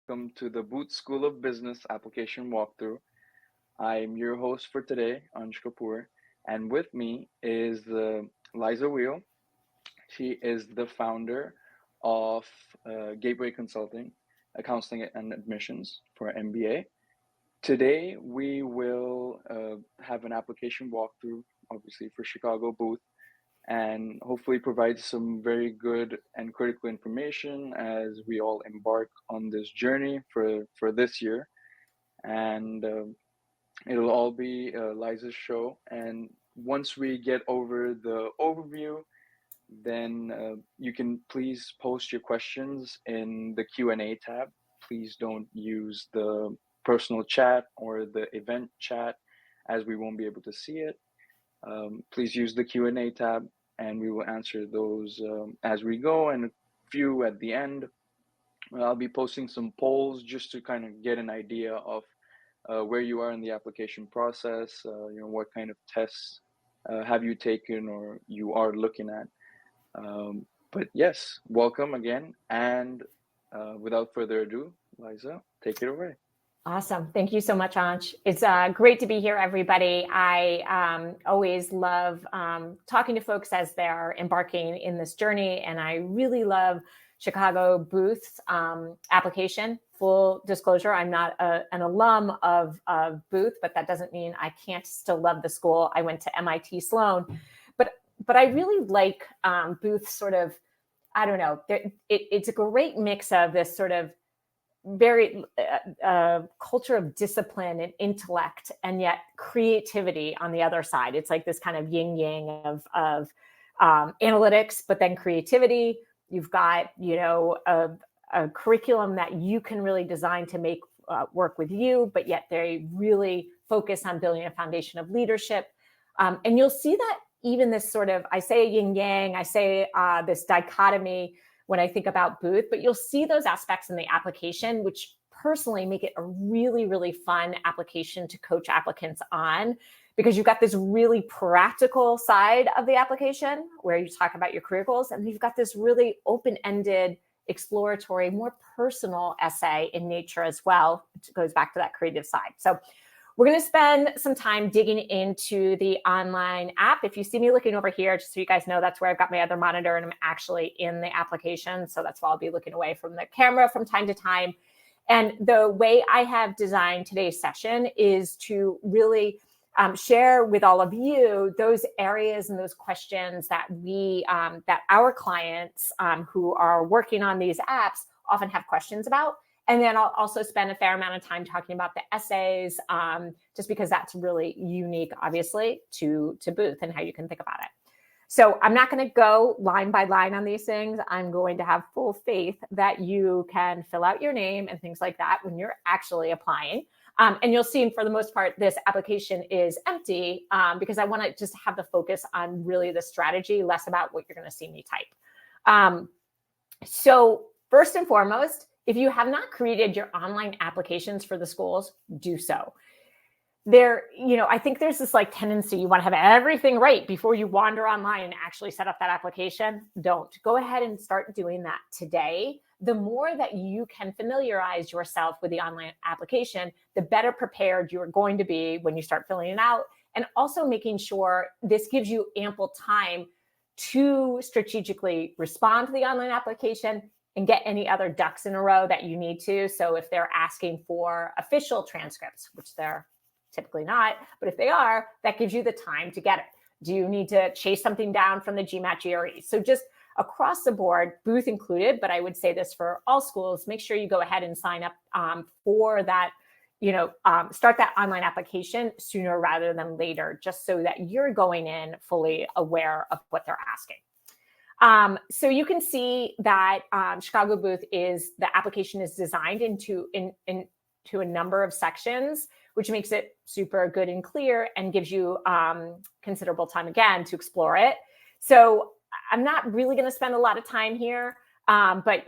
welcome to the Boot School of Business application walkthrough. I'm your host for today, Ansh Kapoor, and with me is Liza Wheel. She is the founder of Gateway Consulting, Counseling and Admissions for MBA. Today, we will have an application walkthrough, obviously, for Chicago Booth and hopefully provide some very good and critical information as we all embark on this journey for this year. And it'll all be Liza's show. And once we get over the overview, then you can please post your questions in the Q&A tab. Please don't use the personal chat or the event chat as we won't be able to see it. Please use the Q&A tab and we will answer those as we go, and a few at the end. I'll be posting some polls just to kind of get an idea of where you are in the application process, what kind of tests have you taken or you are looking at. But yes, welcome again. And without further ado, Liza, take it away. Awesome. Thank you so much, Ansh. It's great to be here, everybody. I always love talking to folks as they're embarking in this journey, and I really love Chicago Booth's application. Full disclosure, I'm not an alum of Booth, but that doesn't mean I can't still love the school. I went to MIT Sloan, but I really like Booth's sort of, I don't know, it's a great mix of this sort of very culture of discipline and intellect, and yet creativity on the other side. It's like this kind of yin yang of analytics, but then creativity. You've got, a curriculum that you can really design to make work with you, but yet they really focus on building a foundation of leadership. And you'll see that even this sort of, I say yin yang, I say this dichotomy when I think about Booth, but you'll see those aspects in the application, which personally make it a really, really fun application to coach applicants on, because you've got this really practical side of the application where you talk about your career goals, and you've got this really open-ended, exploratory, more personal essay in nature as well, which goes back to that creative side. So we're going to spend some time digging into the online app. If you see me looking over here, just so you guys know, that's where I've got my other monitor and I'm actually in the application. So that's why I'll be looking away from the camera from time to time. And the way I have designed today's session is to really share with all of you those areas and those questions that that our clients who are working on these apps often have questions about. And then I'll also spend a fair amount of time talking about the essays, just because that's really unique, obviously, to Booth and how you can think about it. So I'm not going to go line by line on these things. I'm going to have full faith that you can fill out your name and things like that when you're actually applying. And you'll see, for the most part, this application is empty because I want to just have the focus on really the strategy, less about what you're going to see me type. So first and foremost, if you have not created your online applications for the schools, do so. I think there's this tendency, you want to have everything right before you wander online and actually set up that application. Don't. Go ahead and start doing that today. The more that you can familiarize yourself with the online application, the better prepared you are going to be when you start filling it out. And also making sure this gives you ample time to strategically respond to the online application and get any other ducks in a row that you need to. So if they're asking for official transcripts, which they're typically not, but if they are, that gives you the time to get it. Do you need to chase something down from the GMAT GRE? So just across the board, Booth included, but I would say this for all schools, make sure you go ahead and sign up for that, start that online application sooner rather than later, just so that you're going in fully aware of what they're asking. So you can see that Chicago Booth the application is designed into a number of sections, which makes it super good and clear and gives you considerable time, again, to explore it. So I'm not really going to spend a lot of time here, but,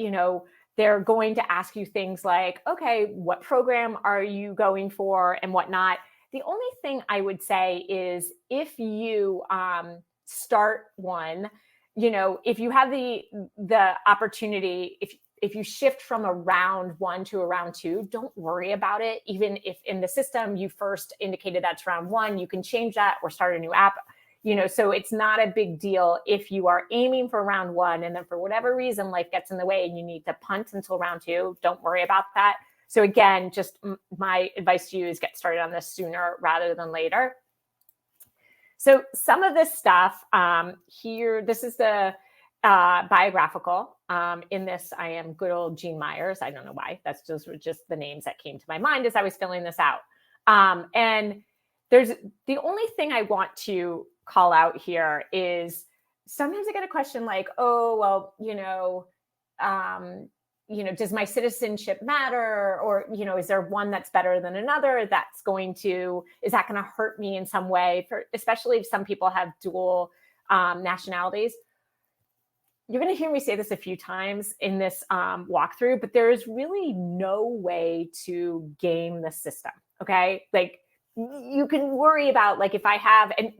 they're going to ask you things like, okay, what program are you going for and whatnot. The only thing I would say is if you start one, if you have the opportunity, if you shift from a round 1 to a round 2, don't worry about it. Even if in the system you first indicated that's round 1, you can change that or start a new app. So it's not a big deal if you are aiming for round 1 and then for whatever reason life gets in the way and you need to punt until round 2. Don't worry about that. So again, just my advice to you is get started on this sooner rather than later. So some of this stuff here, this is the biographical. In this, I am good old Jean Myers. I don't know why. That's just the names that came to my mind as I was filling this out. And there's the only thing I want to call out here is sometimes I get a question like, oh, well, does my citizenship matter? Or, is there one that's better than another is that going to hurt me in some way, especially if some people have dual nationalities? You're going to hear me say this a few times in this walkthrough, but there is really no way to game the system. Okay. Like you can worry about if I have, and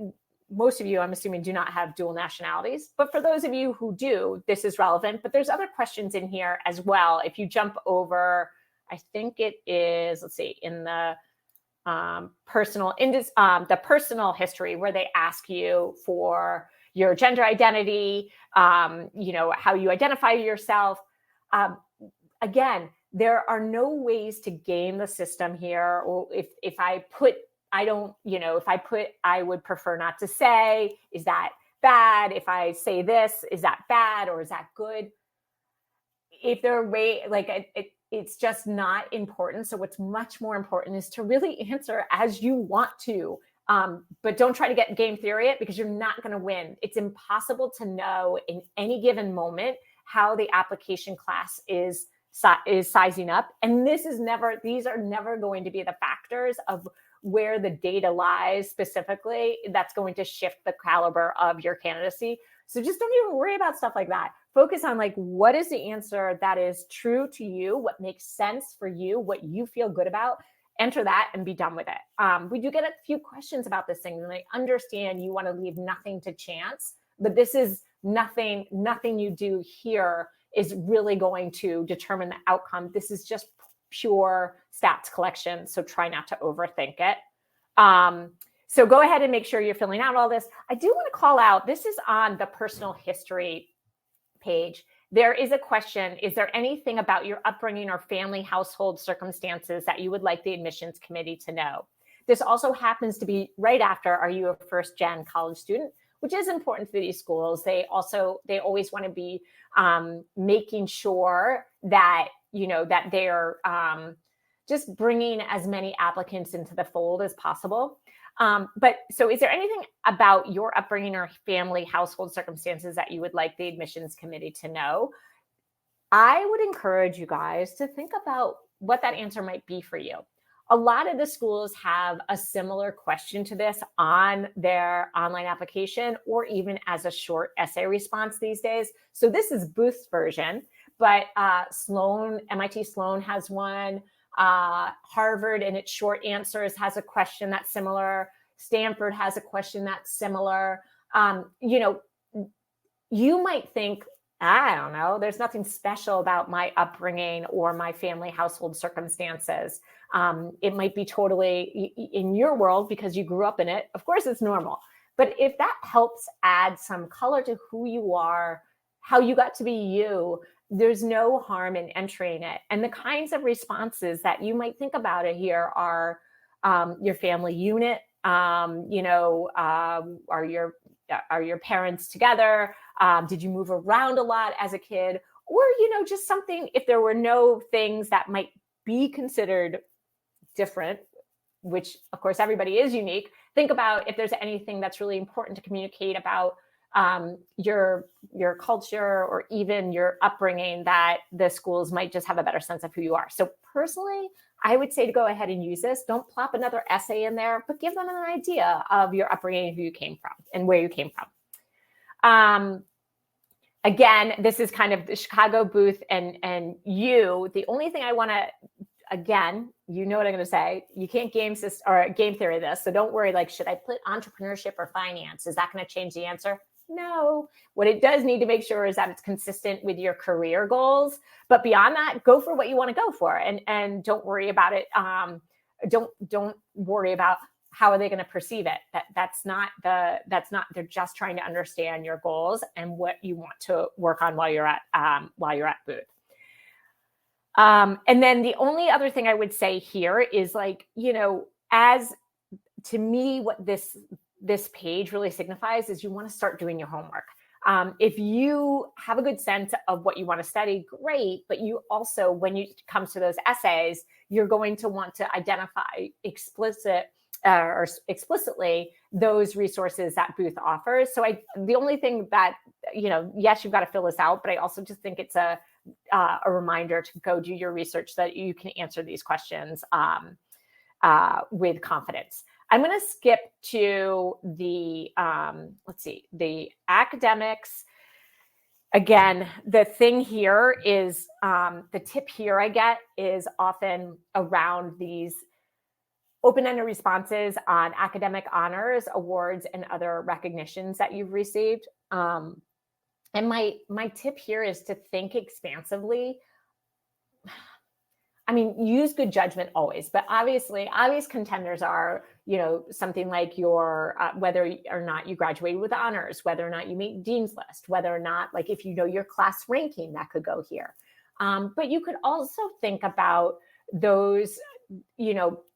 most of you, I'm assuming, do not have dual nationalities, but for those of you who do, this is relevant, but there's other questions in here as well. If you jump over, I think it is, let's see, in the personal history where they ask you for your gender identity, how you identify yourself. Again, there are no ways to game the system here. Or if I put, I would prefer not to say, is that bad? If I say this, is that bad or is that good? If there are it's just not important. So what's much more important is to really answer as you want to. But don't try to get game theory it because you're not going to win. It's impossible to know in any given moment how the application class is sizing up. And these are never going to be the factors of where the data lies specifically that's going to shift the caliber of your candidacy. So just don't even worry about stuff like that. Focus on what is the answer that is true to you, what makes sense for you, what you feel good about. Enter that and be done with it. We do get a few questions about this thing, and I understand you want to leave nothing to chance, but this is nothing you do here is really going to determine the outcome. This is just pure stats collection, so try not to overthink it. So go ahead and make sure you're filling out all this. I do want to call out, this is on the personal history page. There is a question, is there anything about your upbringing or family household circumstances that you would like the admissions committee to know? This also happens to be right after, are you a first-gen college student? Which is important for these schools. They always want to be making sure that, that they're just bringing as many applicants into the fold as possible. But so is there anything about your upbringing or family household circumstances that you would like the admissions committee to know? I would encourage you guys to think about what that answer might be for you. A lot of the schools have a similar question to this on their online application or even as a short essay response these days. So this is Booth's version, but MIT Sloan has one. Harvard in its short answers has a question that's similar. Stanford has a question that's similar. You might think, I don't know, there's nothing special about my upbringing or my family household circumstances. It might be totally in your world because you grew up in it. Of course, it's normal. But if that helps add some color to who you are, how you got to be you, there's no harm in entering it. And the kinds of responses that you might think about it here are your family unit, are your parents together? Did you move around a lot as a kid? Or, just something, if there were no things that might be considered different, which of course everybody is unique, think about if there's anything that's really important to communicate about your culture or even your upbringing that the schools might just have a better sense of who you are. So personally, I would say to go ahead and use this. Don't plop another essay in there, but give them an idea of your upbringing, who you came from and where you came from. Again, this is kind of the Chicago Booth and you. The only thing I want to, again, you know what I'm going to say. You can't game theory this, so don't worry. Should I put entrepreneurship or finance? Is that going to change the answer? No. What it does need to make sure is that it's consistent with your career goals. But beyond that, go for what you want to go for, and don't worry about it. Don't worry about how are they going to perceive it. That's not. They're just trying to understand your goals and what you want to work on while you're at booth. And then the only other thing I would say here is, like, as to me, what this page really signifies is you want to start doing your homework. If you have a good sense of what you want to study, great. But you also, when it comes to those essays, you're going to want to identify explicitly those resources that Booth offers. So the only thing that, yes, you've got to fill this out, but I also just think it's a reminder to go do your research so that you can answer these questions with confidence. I'm going to skip to the academics. Again, the thing here is the tip here I get is often around these open-ended responses on academic honors, awards, and other recognitions that you've received. And my tip here is to think expansively. I mean, use good judgment always, but obviously obvious contenders are, something like your, whether or not you graduated with honors, whether or not you make Dean's List, whether or not, like, if you know your class ranking, that could go here. But you could also think about those,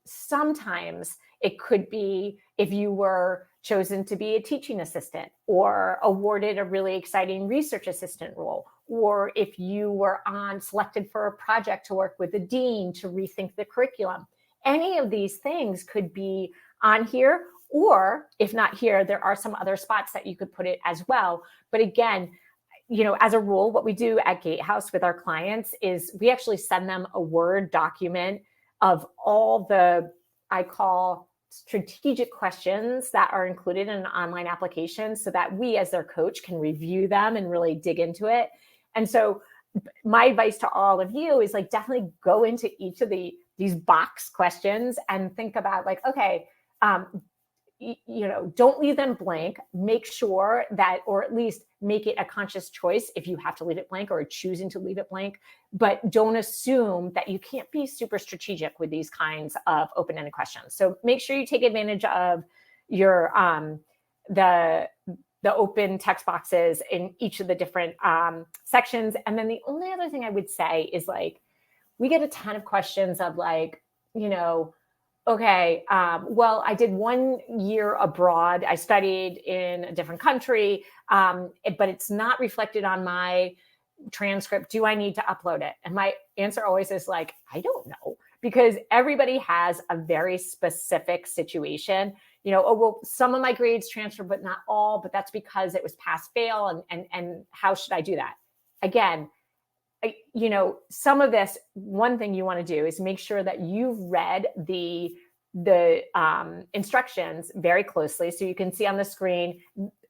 sometimes it could be if you were chosen to be a teaching assistant or awarded a really exciting research assistant role, or if you were selected for a project to work with the dean to rethink the curriculum. Any of these things could be on here, or if not here, there are some other spots that you could put it as well. But again, as a rule, what we do at Gatehouse with our clients is we actually send them a Word document of all the, I call, strategic questions that are included in an online application so that we as their coach can review them and really dig into it. And so my advice to all of you is, like, definitely go into each of these box questions and think about, like, okay, don't leave them blank. Make sure that, or at least make it a conscious choice if you have to leave it blank or choosing to leave it blank, but don't assume that you can't be super strategic with these kinds of open-ended questions. So make sure you take advantage of your, the open text boxes in each of the different sections. And then the only other thing I would say is, like, we get a ton of questions of, like, okay, well, I did 1 year abroad. I studied in a different country, but it's not reflected on my transcript. Do I need to upload it? And my answer always is, like, I don't know, because everybody has a very specific situation. Oh, well, some of my grades transfer, but not all, but that's because it was pass fail. And how should I do that? Again, some of this, one thing you want to do is make sure that you've read the instructions very closely. So you can see on the screen,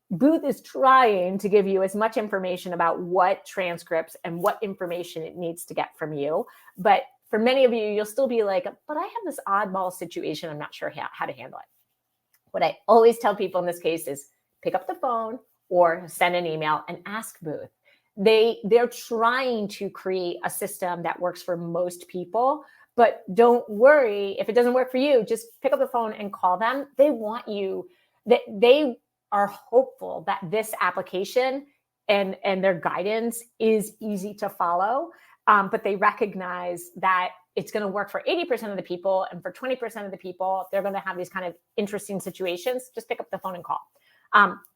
Booth is trying to give you as much information about what transcripts and what information it needs to get from you. But for many of you, you'll still be like, but I have this oddball situation. I'm not sure how to handle it. What I always tell people in this case is pick up the phone or send an email and ask Booth. They're trying to create a system that works for most people, but don't worry if it doesn't work for you. Just pick up the phone and call them. They want you, that they are hopeful that this application and their guidance is easy to follow, but they recognize that it's going to work for 80% of the people, and for 20% of the people, they're going to have these kind of interesting situations. Just pick up the phone and call.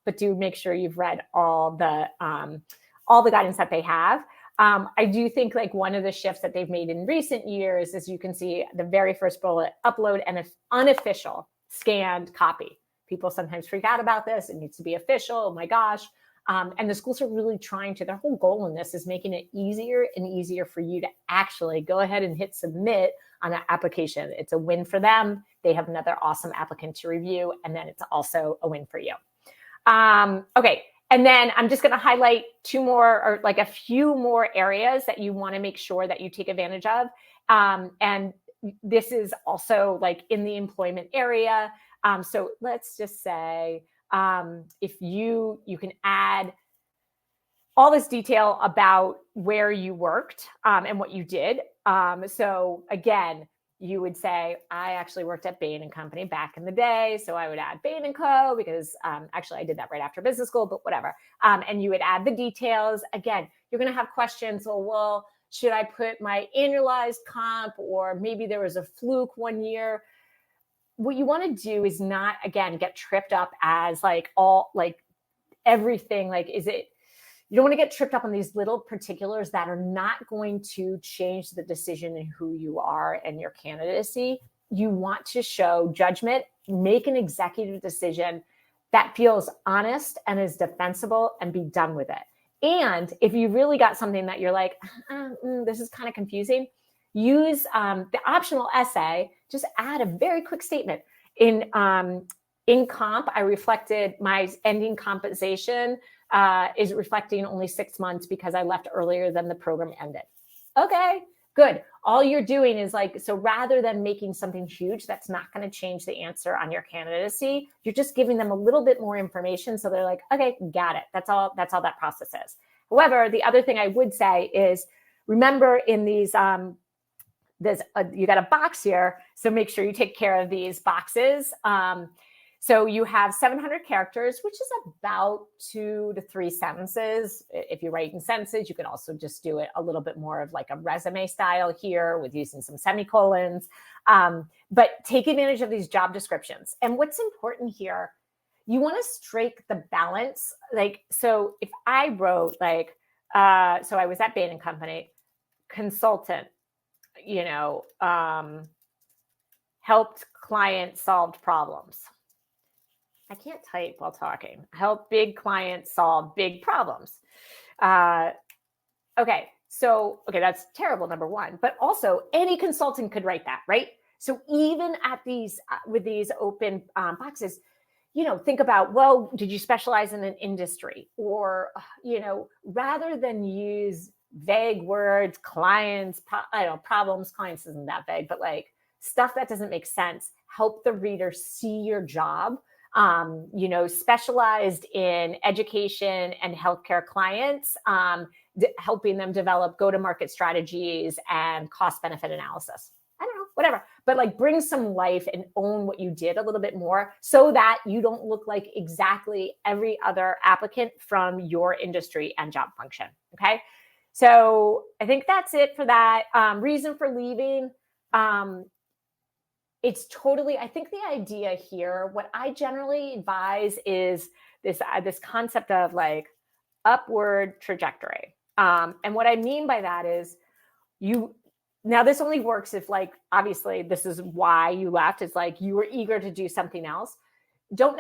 But do make sure you've read all the guidance that they have. I do think, like, one of the shifts that they've made in recent years is, you can see the very first bullet, upload an unofficial scanned copy. People sometimes freak out about this. It needs to be official. Oh my gosh. And the schools are really trying to, their whole goal in this is making it easier and easier for you to actually go ahead and hit submit on an application. It's a win for them. They have another awesome applicant to review. And then it's also a win for you. Okay. And then I'm just going to highlight a few more areas that you want to make sure that you take advantage of. And this is also, like, in the employment area. So let's just say, If you can add all this detail about where you worked and what you did. So again, you would say, I actually worked at Bain & Company back in the day. So I would add Bain & Co. because actually I did that right after business school, but whatever. And you would add the details. Again, you're going to have questions. Well, should I put my annualized comp, or maybe there was a fluke one year? What you want to do is not, again, get tripped up as like all, like everything, like, is it, you don't want to get tripped up on these little particulars that are not going to change the decision in who you are and your candidacy. You want to show judgment, make an executive decision that feels honest and is defensible, and be done with it. And if you really got something that you're like, this is kind of confusing, use the optional essay, just add a very quick statement. In comp, I reflected my ending compensation is reflecting only 6 months because I left earlier than the program ended. Okay, good. All you're doing is like, so rather than making something huge that's not going to change the answer on your candidacy, you're just giving them a little bit more information. So they're like, okay, got it. That's all that process is. However, the other thing I would say is, remember in these, you got a box here. So make sure you take care of these boxes. So you have 700 characters, which is about 2 to 3 sentences. If you're writing sentences, you can also just do it a little bit more of like a resume style here with using some semicolons. But take advantage of these job descriptions. And what's important here, you want to strike the balance. Like, so if I wrote like, so I was at Bain & Company, consultant, helped clients solve problems. I can't type while talking. Help big clients solve big problems. Okay, that's terrible, number one. But also, any consultant could write that, right? So even at these, with these open boxes, think about, well, did you specialize in an industry? Or, rather than use vague words, clients, problems, clients isn't that vague, but like stuff that doesn't make sense, help the reader see your job. Specialized in education and healthcare clients, helping them develop go-to-market strategies and cost-benefit analysis. I don't know, whatever. But like bring some life and own what you did a little bit more so that you don't look like exactly every other applicant from your industry and job function, okay? So I think that's it for that. Reason for leaving. It's totally, I think the idea here, what I generally advise is this concept of like upward trajectory. And what I mean by that is now this only works if, like, obviously this is why you left. It's like you were eager to do something else. Don't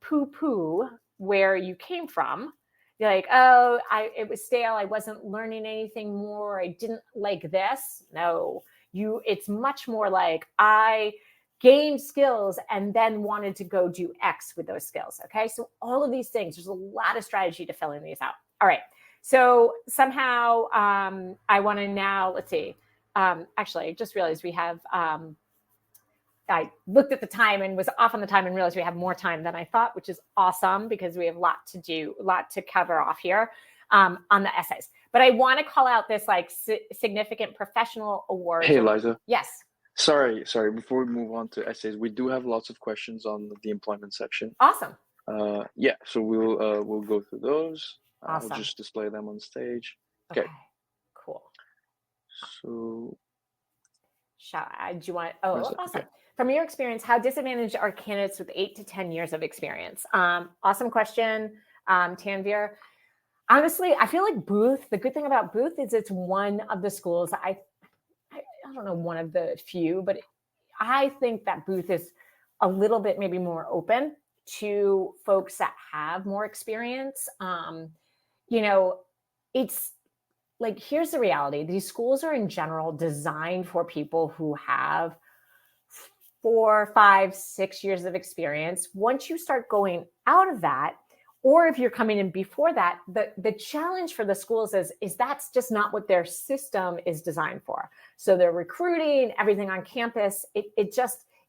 poo-poo where you came from. You're like, it was stale. I wasn't learning anything more. I didn't like this. No. It's much more like I gained skills and then wanted to go do X with those skills. Okay. So all of these things, there's a lot of strategy to filling these out. All right. So somehow I want to now, let's see. Actually, I just realized we have, I looked at the time and was off on the time and realized we have more time than I thought, which is awesome because we have a lot to cover off here on the essays. But I want to call out this like significant professional award. Hey, Liza. Yes. Sorry. Before we move on to essays, we do have lots of questions on the employment section. Awesome. So we'll go through those. Awesome. I'll just display them on stage. Okay. Cool. So. Do you want? Awesome. Okay. From your experience, how disadvantaged are candidates with 8 to 10 years of experience? Awesome question, Tanvir. Honestly, I feel like Booth, the good thing about Booth is it's one of the schools, I don't know, one of the few, but I think that Booth is a little bit maybe more open to folks that have more experience. It's like, here's the reality. These schools are in general designed for people who have 4, 5, 6 years of experience. Once you start going out of that, or if you're coming in before that, the challenge for the schools is that's just not what their system is designed for. So they're recruiting everything on campus.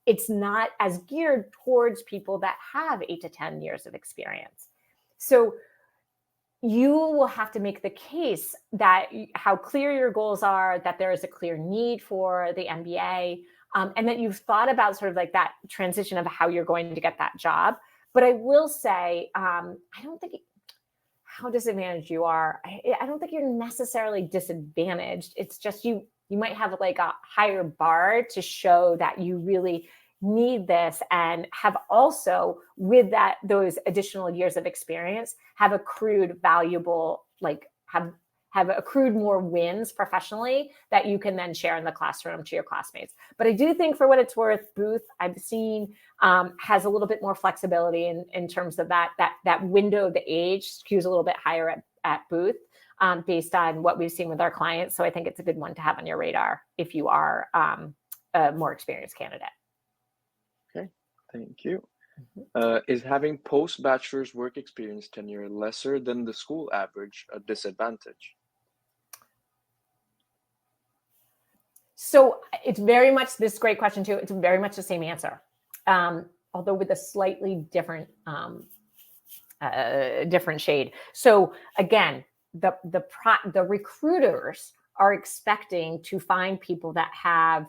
it's not as geared towards people that have 8 to 10 years of experience. So you will have to make the case that how clear your goals are, that there is a clear need for the MBA, and that you've thought about sort of like that transition of how you're going to get that job. But I will say, I don't think how disadvantaged you are. I don't think you're necessarily disadvantaged. It's just you might have like a higher bar to show that you really need this, and have also, with that, those additional years of experience, have accrued valuable, like have accrued more wins professionally that you can then share in the classroom to your classmates. But I do think, for what it's worth, Booth, I've seen, has a little bit more flexibility in terms of that window of the age skews a little bit higher at Booth, based on what we've seen with our clients. So I think it's a good one to have on your radar if you are a more experienced candidate. Okay, thank you. Is having post-bachelor's work experience tenure lesser than the school average a disadvantage? So it's very much, this great question too. It's very much the same answer, although with a slightly different different shade. So again, the recruiters are expecting to find people that have,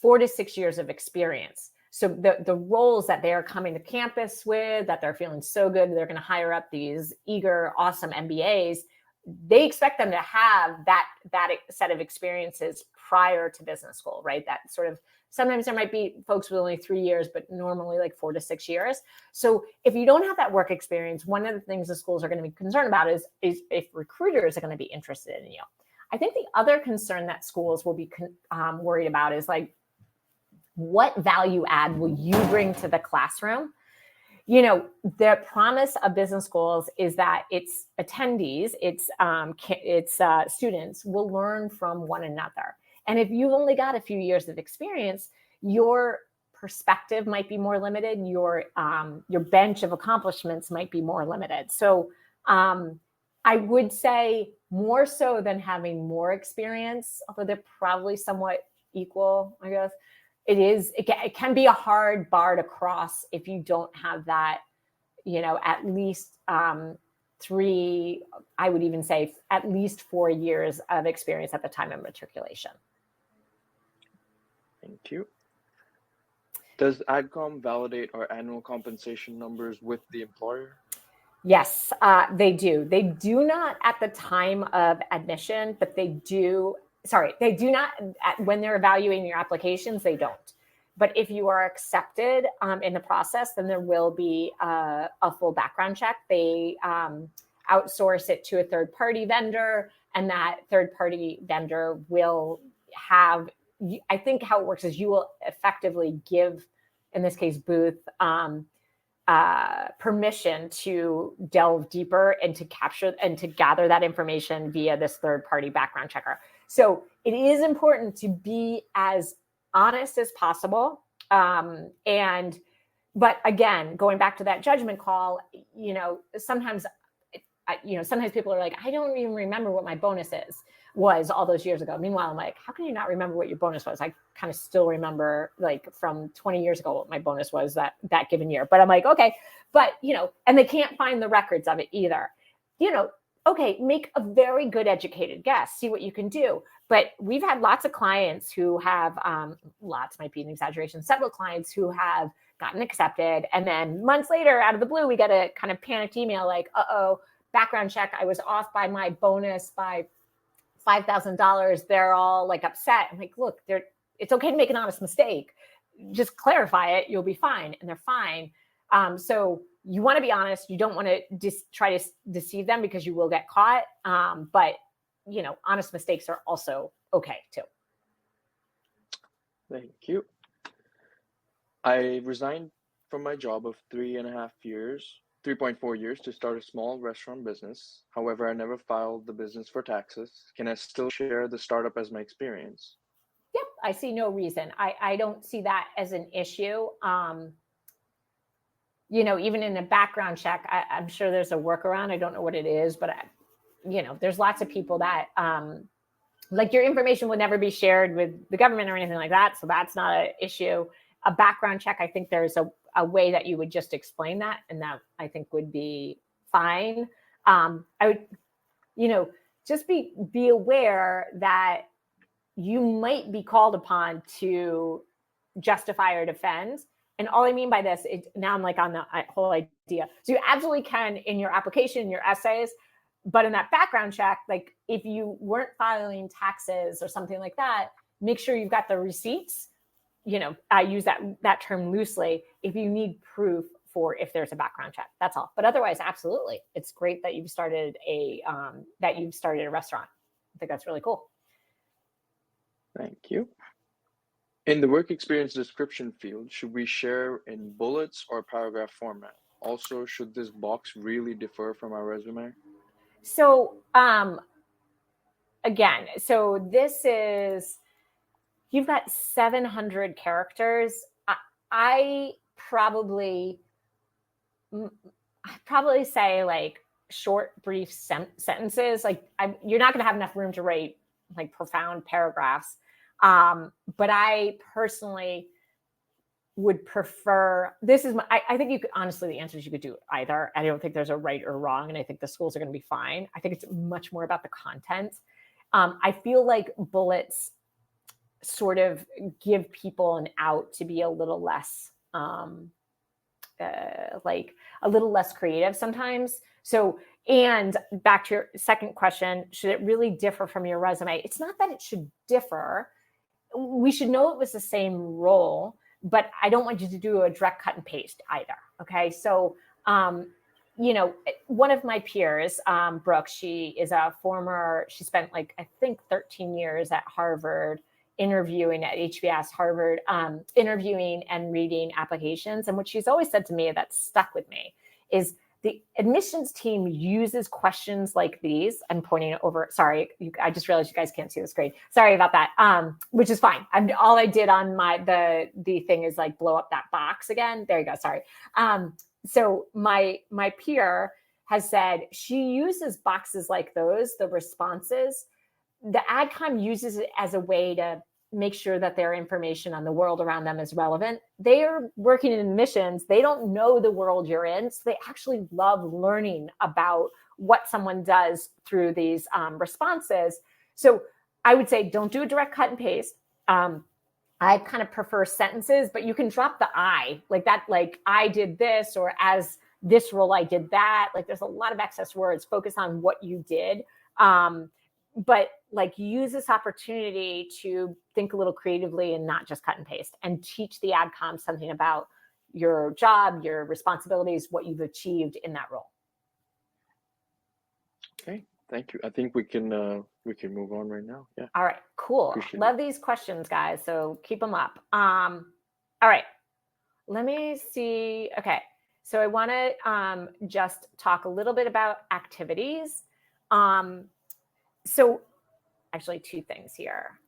4 to 6 years of experience. So the roles that they are coming to campus with, that they're feeling so good, they're going to hire up these eager, awesome MBAs. They expect them to have that set of experiences prior to business school, right? That sort of, sometimes there might be folks with only 3 years, but normally like 4 to 6 years. So if you don't have that work experience, one of the things the schools are going to be concerned about is if recruiters are going to be interested in you. I think the other concern that schools will be worried about is like, what value add will you bring to the classroom? The promise of business schools is that its attendees, its students will learn from one another. And if you've only got a few years of experience, your perspective might be more limited. Your bench of accomplishments might be more limited. So I would say more so than having more experience, although they're probably somewhat equal, I guess. It can be a hard bar to cross if you don't have that, at least 3, I would even say at least 4 years of experience at the time of matriculation. Thank you. Does AdCom validate our annual compensation numbers with the employer? Yes, they do. They do not at the time of admission, but they do. Sorry, they do not when they're evaluating your applications, they don't. But if you are accepted in the process, then there will be a full background check. They outsource it to a third-party vendor, and that third-party vendor will have, I think how it works is you will effectively give, in this case, Booth, permission to delve deeper and to capture and to gather that information via this third-party background checker. So it is important to be as honest as possible. But again, going back to that judgment call, sometimes people are like, I don't even remember what my bonus was all those years ago. Meanwhile, I'm like, how can you not remember what your bonus was? I kind of still remember like from 20 years ago what my bonus was that given year. But I'm like, okay, but and they can't find the records of it either. Okay, make a very good educated guess, see what you can do. But we've had lots of clients who have, lots might be an exaggeration, several clients who have gotten accepted. And then months later, out of the blue, we get a kind of panicked email like, uh-oh, background check, I was off by my bonus by $5,000. They're all like upset. I'm like, look, it's okay to make an honest mistake. Just clarify it, you'll be fine. And they're fine. So you want to be honest. You don't want to try to deceive them because you will get caught. But honest mistakes are also okay too. Thank you. I resigned from my job of 3.4 years to start a small restaurant business. However, I never filed the business for taxes. Can I still share the startup as my experience? Yep, I see no reason. I don't see that as an issue. Even in a background check, I'm sure there's a workaround. I don't know what it is, but there's lots of people that like your information would never be shared with the government or anything like that. So that's not an issue. A background check, I think there's a way that you would just explain that, and that I think would be fine. I would, just be aware that you might be called upon to justify or defend. And all I mean by this, now I'm like on the whole idea. So you absolutely can in your application, in your essays, but in that background check, like if you weren't filing taxes or something like that, make sure you've got the receipts. I use that term loosely. If you need proof for if there's a background check, that's all. But otherwise, absolutely, it's great that you've started a restaurant. I think that's really cool. Thank you. In the work experience description field, should we share in bullets or paragraph format? Also, should this box really differ from our resume? So, again, so this is, you've got 700 characters. I probably say like short, brief sentences. Like you're not going to have enough room to write like profound paragraphs. But I personally would prefer, I think you could, honestly, the answer is you could do either. I don't think there's a right or wrong. And I think the schools are going to be fine. I think it's much more about the content. I feel like bullets sort of give people an out to be a little less, like a little less creative sometimes. So, and back to your second question, should it really differ from your resume? It's not that it should differ. We should know it was the same role, but I don't want you to do a direct cut and paste either. Okay. So, one of my peers, Brooke, she spent like, I think 13 years at Harvard interviewing at HBS Harvard, interviewing and reading applications. And what she's always said to me that stuck with me is the admissions team uses questions like these. I'm pointing over. Sorry, I just realized you guys can't see the screen. Sorry about that. Which is fine. All I did on the thing is like blow up that box again. There you go. Sorry. So my peer has said she uses boxes like those, the responses. The AdCom uses it as a way to make sure that their information on the world around them is relevant. They are working in admissions. They don't know the world you're in. So they actually love learning about what someone does through these responses. So I would say don't do a direct cut and paste. I kind of prefer sentences, but you can drop the I, like that, like I did this, or as this role, I did that. Like there's a lot of excess words. Focus on what you did. But like use this opportunity to think a little creatively and not just cut and paste, and teach the AdCom something about your job, your responsibilities, what you've achieved in that role. Okay, thank you. I think we can move on right now. Yeah. All right, cool. Appreciate Love these questions, guys. So keep them up. All right, let me see. Okay, so I want to just talk a little bit about activities. So actually two things here.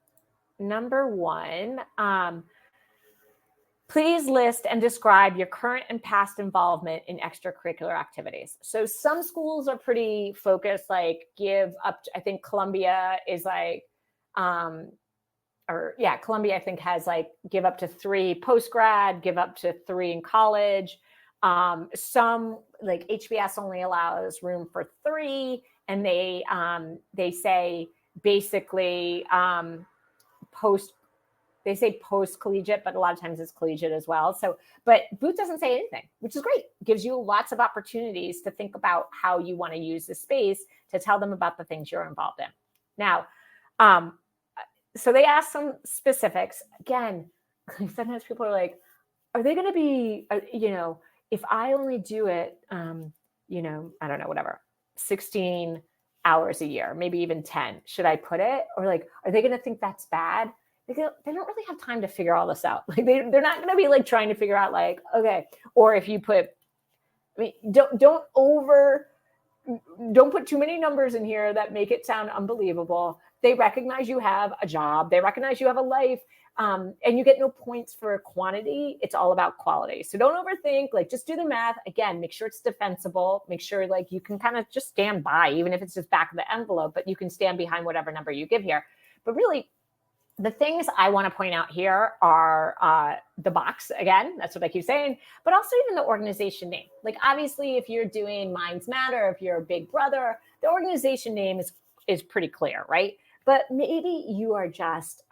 Number one, please list and describe your current and past involvement in extracurricular activities. So some schools are pretty focused, like give up to, I think Columbia is like, Columbia I think has like give up to 3 post-grad, give up to 3 in college. Some like HBS only allows room for 3. And they say basically post-collegiate, but a lot of times it's collegiate as well. So, but Booth doesn't say anything, which is great. Gives you lots of opportunities to think about how you want to use the space, to tell them about the things you're involved in. Now, so they ask some specifics. Again, sometimes people are like, are they going to be, if I only do it, I don't know, whatever, 16 hours a year, maybe even 10. Should I put it? Or like, are they going to think that's bad? They don't really have time to figure all this out. Like they're not going to be like trying to figure out like, okay, or if you put, don't put too many numbers in here that make it sound unbelievable. They recognize you have a job. They recognize you have a life. And you get no points for quantity. It's all about quality. So don't overthink, like just do the math. Again, make sure it's defensible. Make sure like you can kind of just stand by, even if it's just back of the envelope, but you can stand behind whatever number you give here. But really, the things I want to point out here are the box, again, that's what I keep saying, but also even the organization name. Like, obviously, if you're doing Minds Matter, if you're a Big Brother, the organization name is pretty clear, right? But maybe you are just,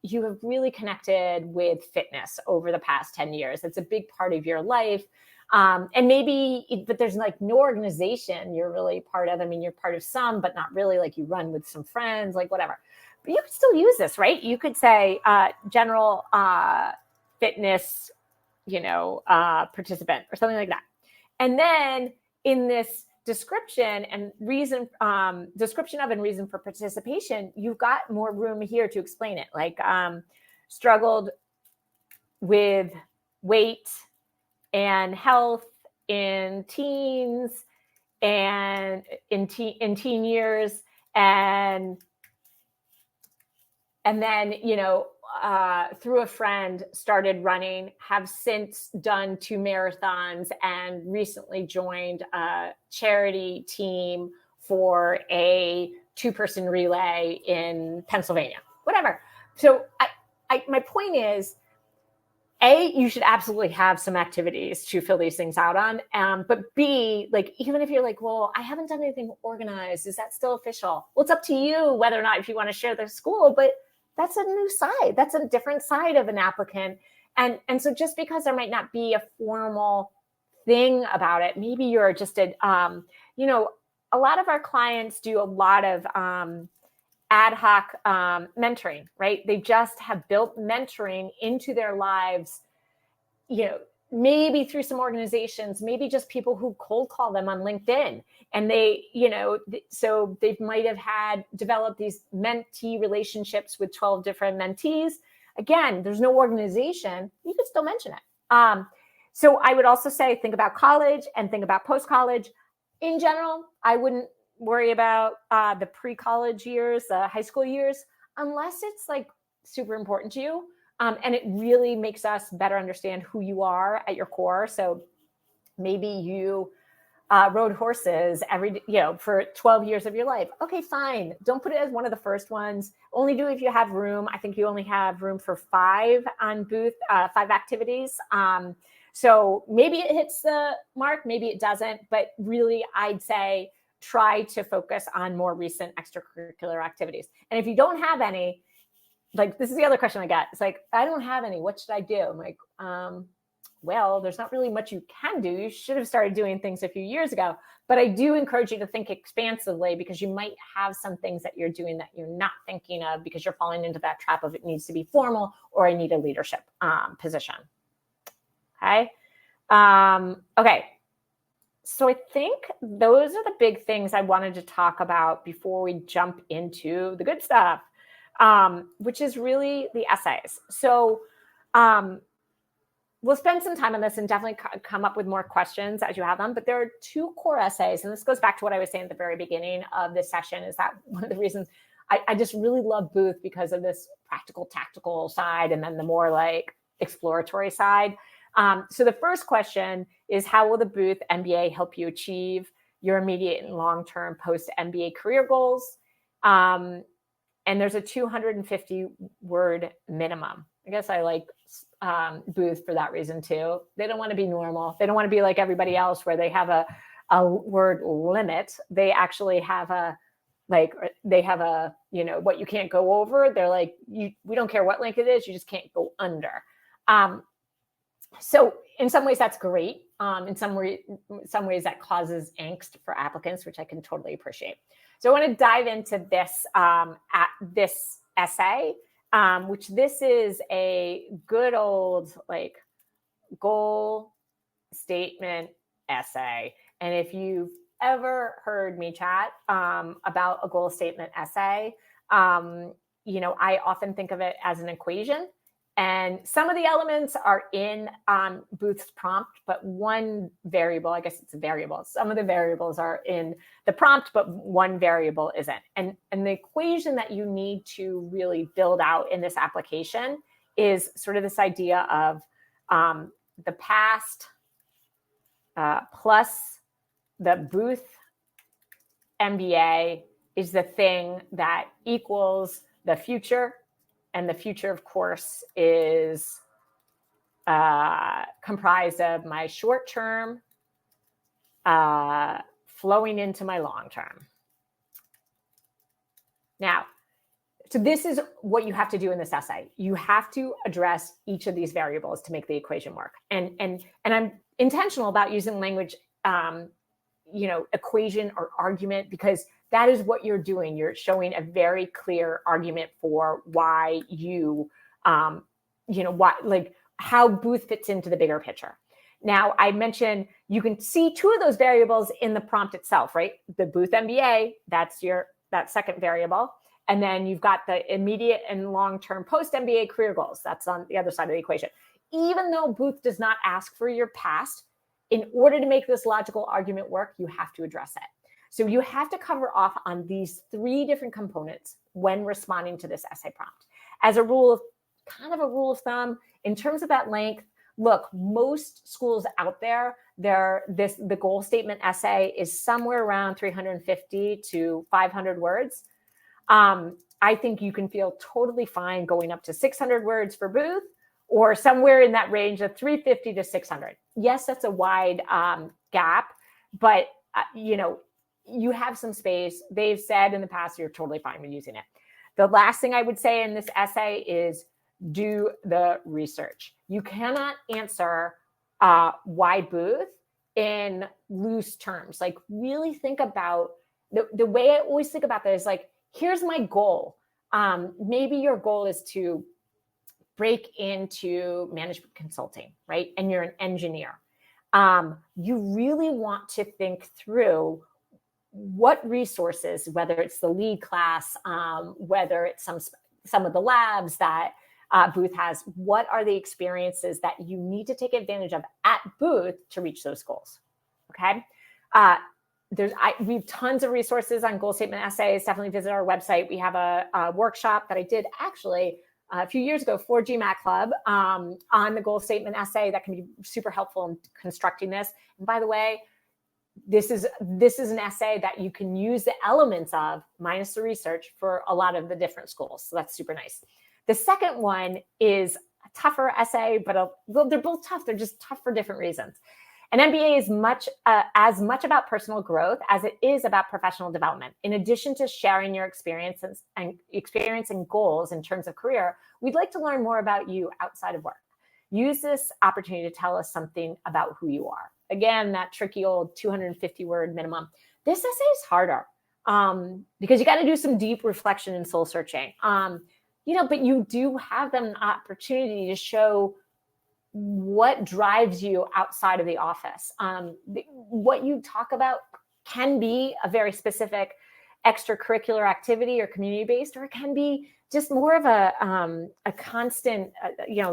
you have really connected with fitness over the past 10 years. It's a big part of your life. And maybe, but there's like no organization you're really part of. I mean, you're part of some, but not really. Like, you run with some friends, like whatever. But you could still use this, right? You could say general fitness, participant or something like that. And then in this description and reason, description of and reason for participation, you've got more room here to explain it. Like, struggled with weight and health in teens and in teen years, and then, through a friend, started running, have since done 2 marathons, and recently joined a charity team for a 2-person relay in Pennsylvania, whatever. So my point is, A, you should absolutely have some activities to fill these things out on. But B, like, even if you're like, well, I haven't done anything organized, is that still official? Well, it's up to you whether or not if you want to share the school, but that's a new side. That's a different side of an applicant. And so just because there might not be a formal thing about it, maybe you're just a lot of our clients do a lot of ad hoc mentoring, right? They just have built mentoring into their lives, maybe through some organizations, maybe just people who cold call them on LinkedIn. And they, so they might have developed these mentee relationships with 12 different mentees. Again, there's no organization. You could still mention it. So I would also say, think about college and think about post-college. In general, I wouldn't worry about the pre-college years, the high school years, unless it's like super important to you. And it really makes us better understand who you are at your core. So maybe you rode horses for 12 years of your life. Okay, fine. Don't put it as one of the first ones. Only do it if you have room. I think you only have room for 5 on booth, 5 activities. So maybe it hits the mark, maybe it doesn't. But really, I'd say try to focus on more recent extracurricular activities. And if you don't have any, like, this is the other question I got. It's like, I don't have any. What should I do? I'm like, well, there's not really much you can do. You should have started doing things a few years ago. But I do encourage you to think expansively, because you might have some things that you're doing that you're not thinking of because you're falling into that trap of it needs to be formal or I need a leadership position. Okay. Okay. So I think those are the big things I wanted to talk about before we jump into the good stuff. Which is really the essays. So we'll spend some time on this and definitely come up with more questions as you have them. But there are 2 core essays. And this goes back to what I was saying at the very beginning of this session, is that one of the reasons I just really love Booth because of this practical, tactical side, and then the more like exploratory side. So the first question is, how will the Booth MBA help you achieve your immediate and long-term post-MBA career goals? And there's a 250-word minimum. I guess I like Booth for that reason too. They don't want to be normal. They don't want to be like everybody else where they have a word limit. They actually have what you can't go over. They're like, we don't care what length it is. You just can't go under. So in some ways that's great. In some ways that causes angst for applicants, which I can totally appreciate. So I want to dive into this this essay, which this is a good old like goal statement essay. And if you've ever heard me chat about a goal statement essay, I often think of it as an equation. And some of the elements are in Booth's prompt, but one variable, I guess it's a variable. Some of the variables are in the prompt, but one variable isn't. And the equation that you need to really build out in this application is sort of this idea of the past plus the Booth MBA is the thing that equals the future. And the future, of course, is comprised of my short term flowing into my long term. Now, so this is what you have to do in this essay. You have to address each of these variables to make the equation work. And I'm intentional about using language, equation or argument, because that is what you're doing. You're showing a very clear argument for why how Booth fits into the bigger picture. Now, I mentioned you can see two of those variables in the prompt itself, right? The Booth MBA, that second variable. And then you've got the immediate and long-term post-MBA career goals. That's on the other side of the equation. Even though Booth does not ask for your past, in order to make this logical argument work, you have to address it. So you have to cover off on these three different components when responding to this essay prompt. As a rule of thumb, in terms of that length, look, most schools out there, the goal statement essay is somewhere around 350 to 500 words. I think you can feel totally fine going up to 600 words for Booth, or somewhere in that range of 350 to 600. Yes, that's a wide gap, but you have some space. They've said in the past you're totally fine with using it. The last thing I would say in this essay is do the research. You cannot answer why Booth in loose terms. Like, really think about the way I always think about that is like, here's my goal. Maybe your goal is to break into management consulting, right? And you're an engineer. You really want to think through what resources, whether it's the lead class, whether it's some of the labs that Booth has, what are the experiences that you need to take advantage of at Booth to reach those goals, okay? We have tons of resources on goal statement essays. Definitely visit our website. We have a workshop that I did actually a few years ago for GMAT Club on the goal statement essay that can be super helpful in constructing this. And by the way, this is an essay that you can use the elements of minus the research for a lot of the different schools. So that's super nice. The second one is a tougher essay, but they're both tough. They're just tough for different reasons. An MBA is as much about personal growth as it is about professional development. In addition to sharing your experiences and goals in terms of career, we'd like to learn more about you outside of work. Use this opportunity to tell us something about who you are. Again, that tricky old 250-word minimum. This essay is harder because you got to do some deep reflection and soul searching. But you do have an opportunity to show what drives you outside of the office. What you talk about can be a very specific extracurricular activity or community-based, or it can be just more of a constant,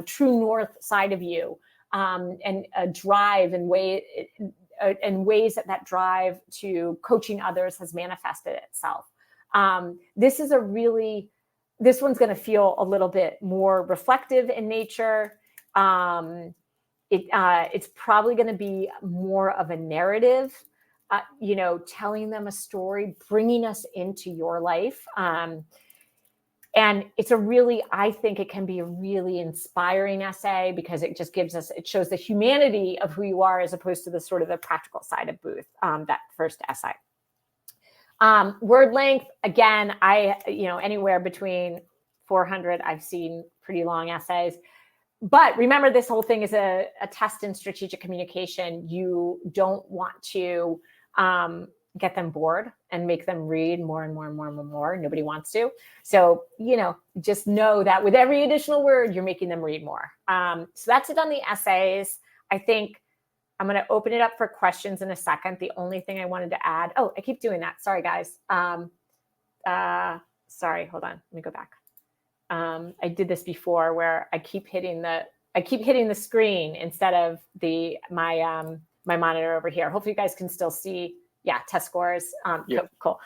true north side of you, and a drive and ways that drive to coaching others has manifested itself. This one's going to feel a little bit more reflective in nature. It's probably going to be more of a narrative, telling them a story, bringing us into your life. And I think it can be a really inspiring essay because it just it shows the humanity of who you are as opposed to the sort of the practical side of Booth, that first essay. Word length, again, anywhere between 400, I've seen pretty long essays. But remember, this whole thing is a test in strategic communication. You don't want to get them bored and make them read more and more and more and more. Nobody wants to. So, just know that with every additional word, you're making them read more. So that's it on the essays. I think I'm going to open it up for questions in a second. The only thing I wanted to add, I keep doing that. Sorry, guys. Sorry, hold on. Let me go back. I did this before where I keep hitting the screen instead of my monitor over here. Hopefully you guys can still see. Yeah, test scores. Yeah. Cool.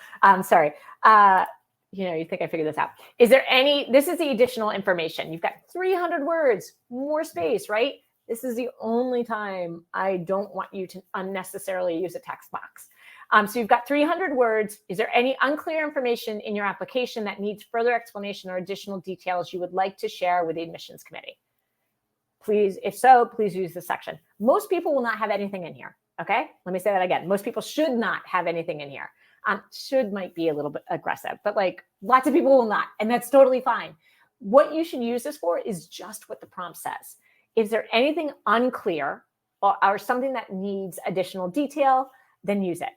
Sorry. You think I figured this out. This is the additional information. You've got 300 words, more space, right? This is the only time I don't want you to unnecessarily use a text box. So you've got 300 words. Is there any unclear information in your application that needs further explanation or additional details you would like to share with the admissions committee? Please, if so, please use this section. Most people will not have anything in here. Okay, let me say that again. Most people should not have anything in here. Should might be a little bit aggressive, but like lots of people will not, and that's totally fine. What you should use this for is just what the prompt says. Is there anything unclear or something that needs additional detail, then use it.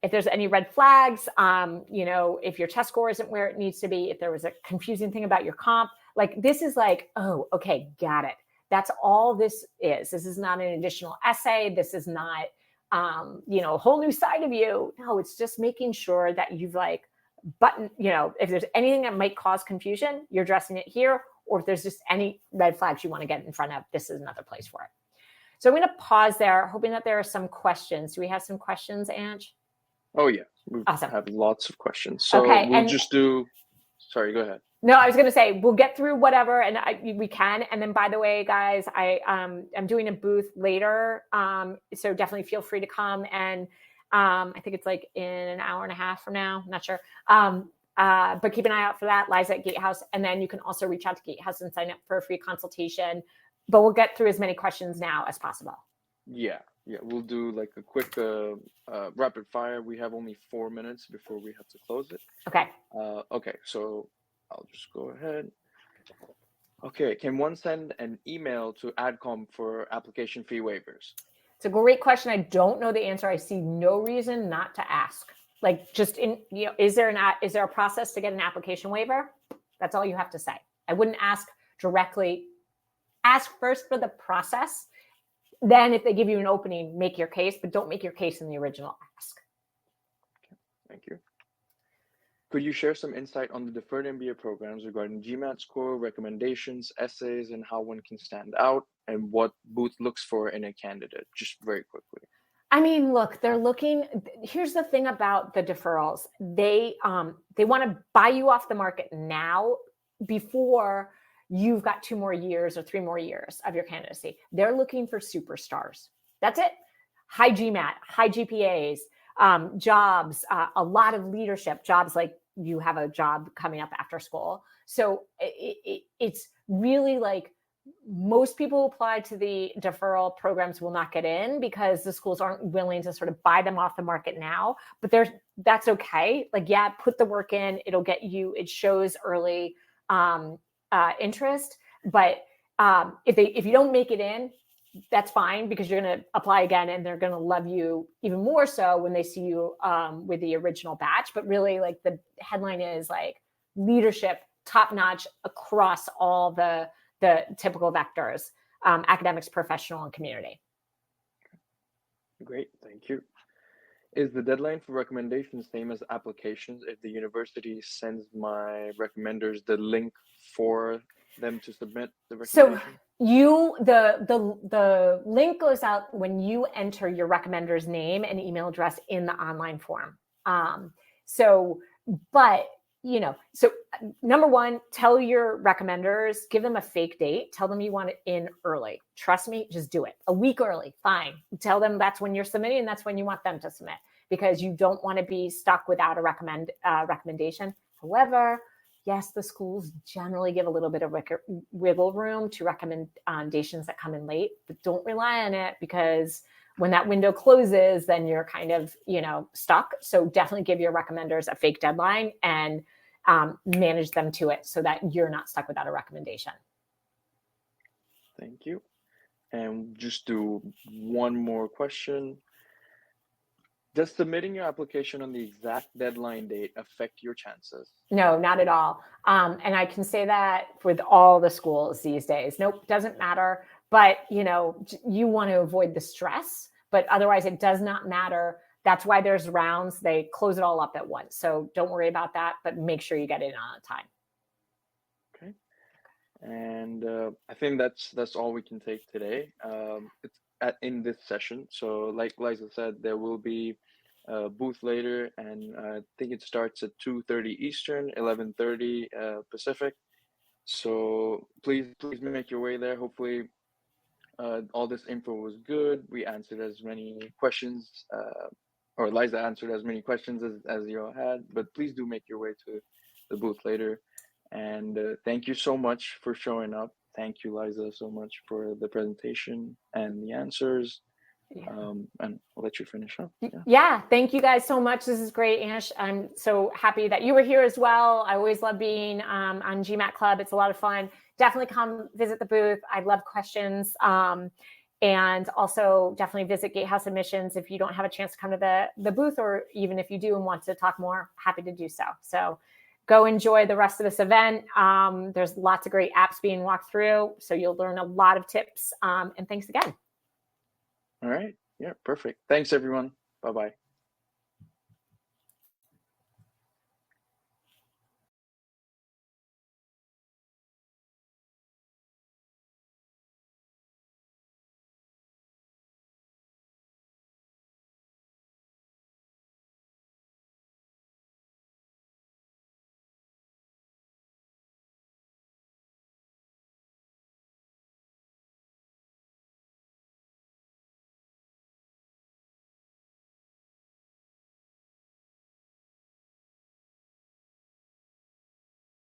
If there's any red flags, if your test score isn't where it needs to be, if there was a confusing thing about your comp, like this is like, oh, okay, got it. That's all this is. This is not an additional essay. This is not, a whole new side of you. No, it's just making sure that you've if there's anything that might cause confusion, you're addressing it here. Or if there's just any red flags you want to get in front of, this is another place for it. So I'm going to pause there, hoping that there are some questions. Do we have some questions, Ange? Oh, yeah. We Awesome. have lots of questions. So okay, we'll just do, sorry, go ahead. No, I was going to say, we'll get through whatever, and we can. And then, by the way, guys, I'm doing a booth later. So definitely feel free to come. And I think it's like in an hour and a half from now. I'm not sure. But keep an eye out for that. Liza at Gatehouse. And then you can also reach out to Gatehouse and sign up for a free consultation. But we'll get through as many questions now as possible. Yeah. We'll do like a quick rapid fire. We have only 4 minutes before we have to close it. Okay. Okay, so I'll just go ahead. Okay, can one send an email to AdCom for application fee waivers? It's a great question. I don't know the answer. I see no reason not to ask. Like, just is there a process to get an application waiver? That's all you have to say. I wouldn't ask directly. Ask first for the process. Then if they give you an opening, make your case, but don't make your case in the original ask. Okay, thank you. Could you share some insight on the deferred MBA programs regarding GMAT score, recommendations, essays, and how one can stand out, and what Booth looks for in a candidate? Just very quickly. I mean, look, they're looking. Here's the thing about the deferrals. They want to buy you off the market now before you've got 2 more years or 3 more years of your candidacy. They're looking for superstars. That's it. High GMAT, high GPAs, jobs, a lot of leadership jobs, like you have a job coming up after school. So it's really like most people who apply to the deferral programs will not get in because the schools aren't willing to sort of buy them off the market now. But that's okay. Like, yeah, put the work in. It'll get you. It shows early interest. But if you don't make it in, that's fine, because you're going to apply again and they're going to love you even more so when they see you with the original batch. But really, like, the headline is like leadership, top notch across all the typical vectors, academics, professional, and community. Great, thank you. Is the deadline for recommendations same as applications if the university sends my recommenders the link for them to submit the recommendation? So the link goes out when you enter your recommender's name and email address in the online form. So number one, tell your recommenders, give them a fake date, tell them you want it in early. Trust me, just do it. A week early, fine. Tell them that's when you're submitting and that's when you want them to submit, because you don't want to be stuck without a recommendation. However, yes, the schools generally give a little bit of wiggle room to recommendations that come in late, but don't rely on it, because when that window closes, then you're kind of, stuck. So definitely give your recommenders a fake deadline and manage them to it so that you're not stuck without a recommendation. Thank you. And just do one more question. Does submitting your application on the exact deadline date affect your chances? No, not at all. And I can say that with all the schools these days. Nope, doesn't matter. But, you want to avoid the stress, but otherwise it does not matter. That's why there's rounds. They close it all up at once. So don't worry about that, but make sure you get it on time. Okay. And I think that's all we can take today. It's in this session. So like Liza said, there will be a booth later, and I think it starts at 2:30 Eastern, 11:30 Pacific. So please make your way there. Hopefully all this info was good. We answered as many questions or Liza answered as many questions as you all had, but please do make your way to the booth later. And thank you so much for showing up. Thank you, Liza, so much for the presentation and the answers. Yeah. And I'll let you finish up. Yeah, thank you guys so much. This is great, Ash. I'm so happy that you were here as well. I always love being on GMAT Club. It's a lot of fun. Definitely come visit the booth. I love questions. And also definitely visit Gatehouse Admissions if you don't have a chance to come to the booth, or even if you do and want to talk more, happy to do so. So go enjoy the rest of this event. There's lots of great apps being walked through, so you'll learn a lot of tips. And thanks again. All right. Yeah, perfect. Thanks, everyone. Bye-bye.